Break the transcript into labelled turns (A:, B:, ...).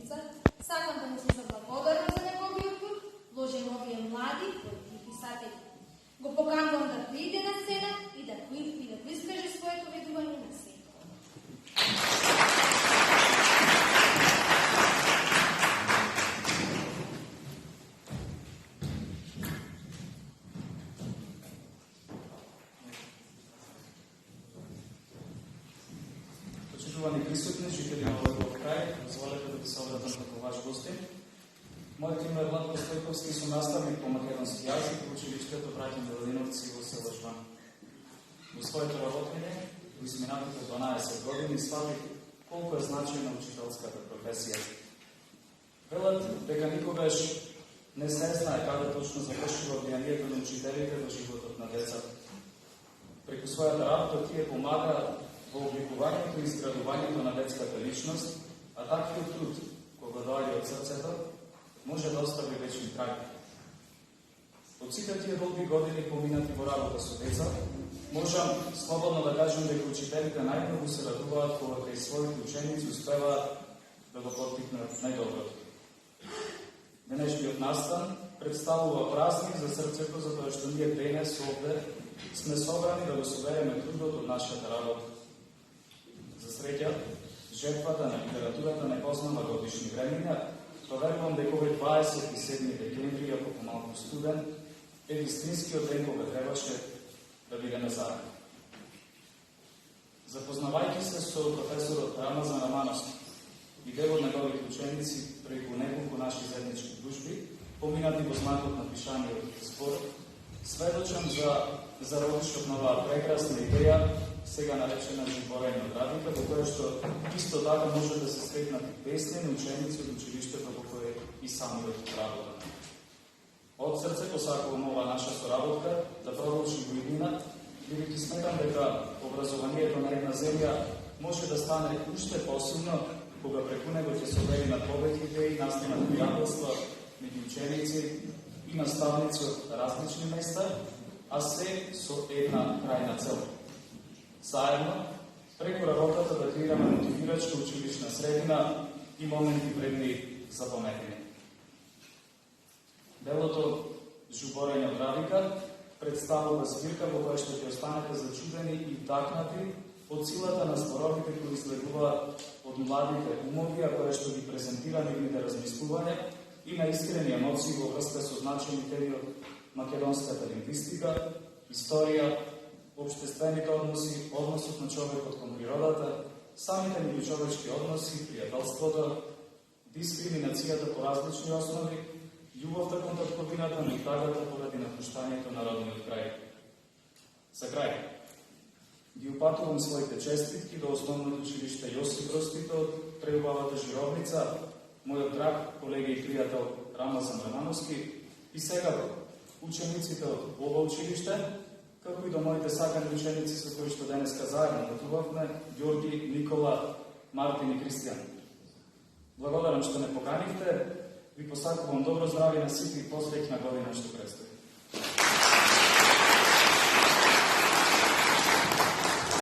A: ученица, сакам да му се заблагодарам за неговиот труд, вложен во овие млади поети писатели. Го поканувам да пријде на сцена и да го искаже своето ведување на свет.
B: Почитувани присутни, жители на овој крај, дозволете да ви се обратам како ваш гостин. Моето име е Владко Стојковски, сум наставник по македонски јазик во училиштето Браќа Милодиновци во село Жбан. Во своето работење, во изминатите 12 години, сватих колку е значајна учителската професија. Велат дека никогаш не се знае каде точно завршува влијанието на учителите во животот на децата. Преку својата работа тие помагаат во обликувањето и изградувањето на детската личност, а таквиот труд, кога доаѓа од срцето, може да остави вечни траги. Од сите тие долги години поминати во работа со деца, можам слободно да кажам дека учителите најмногу се радуваат кога кај своите ученици успеваат да го поттикнат најдоброто. Денешниот настан представува празник за срцето, затоа што ние денес овде сме собрани да го собереме трудот од нашата работа. За среќа, жертвата на литературата не познава годишни времиња, па верувам дека овој 27 декември, ако помалку студен, е вистинскиот ден кога требаше да бидеме заедно. Запознавајќи се со професорот Рамазан Рамановски и дел од неговите ученици преку неколку наши заеднички дружби, поминати во знакот на пишаниот збор, сведочам за родишот на оваа прекрасна идеја, сега наречена Жуборење од Радика, во кое што исто така може да се стекнат и песни на ученици од училиштето во кое и самиот работа. Од срце посакувам ова наша соработка да продолжи во иднина, бидејќи сметам дека образованието на една земја може да стане уште посилно кога преку него ќе се обединат повеќе идеи, настанат пријателства меѓу ученици и наставници од различни места, а се со една крајна цел. Заедно, преку работата да креираме мотивирачка училишна средина и моменти вредни за пометење. Делото Жуборење од Радика представува збирка во која што ќе останете зачудени и вдакнати од силата на зборовите кои излегуваат од младите умови, а која што ги презентира нивните размислувања и на искрени емоции во врска со значајни теми од македонската лингвистика, историја, општествените односи, односот на човекот кон природата, самите меѓучовечки односи, пријателството, дискриминацијата по различни основи, љубовта кон татковината, но и тагата поради напуштањето на родниот крај. За крај, ги упатувам своите честитки до основното училиште Јосип Броз Тито од преубавата Жировница, мојот драг колега и пријател Рамазан Рамановски и сега учениците од ова училиште, како и до моите сакани ученици со кои што денеска заедно патувавме, Ѓорги, Никола, Мартин и Кристијан. Благодарам што ме поканивте, ви посакувам добро здравје на сите и посреќна година што предстои.